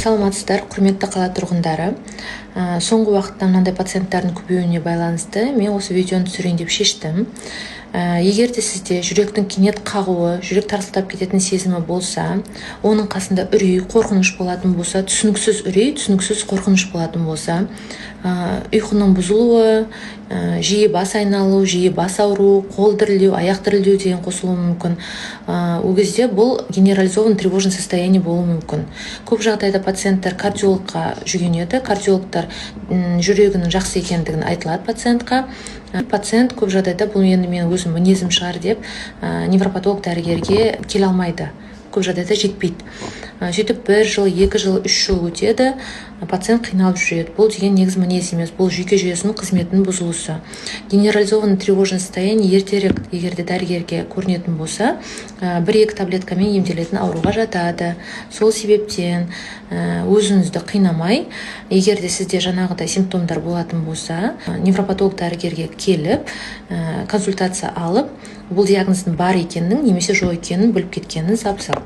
Саламатсыздар, құрметті қала тұрғындары. Соңғы уақытта мынандай пациенттардың көбеюіне байланысты мен осы видеоны түсірейін деп шештім. Егер де сізде жүректің кенет қағуы, жүрек тарсылдап кететін сезімі болса, оның қасында үрей, қорқыныш болатын болса, түсініксіз үрей, түсініксіз қорқыныш болатын болса, ұйқының бұзылуы, жиі бас айналу, жиі бас ауру, қол дірілдеу, аяқ дірілдеу деген қосылуы мүмкін. Ол кезде бұл генерализован тревожный состояние болуы мүмкін. Көп жағдайда пациенттер кардиологқа жүгінеді. Кардиологтар жүрегінің жақсы екендігін айтылады пациентқа. Пациент көп жағдайда бұл енді мен өзім мінезім шығар деп невропатолог дәрігерге келе алмайды. Көп жағдайда жетпейді. Сөйтіп 1 жыл, 2 жыл, 3 жыл өтеді, пациент қиналып жүреді. Бұл деген негізі мінез емес, бұл жүйке жүйесінің қызметінің бұзылысы. Генерализованный тревожный состояние ертерек егерде дәрігерге көрінетін болса, 1-2 таблеткамен емделетін ауруға жатады. Сол себептен өзіңізді қинамай, егерде сізде жаңағыдай симптомдар болатын болса, невропатолог дәрігерге келіп, консультация алып, бұл диагноздың бар екенін немесе жоқ екенін біліп кеткеніңіз абзал.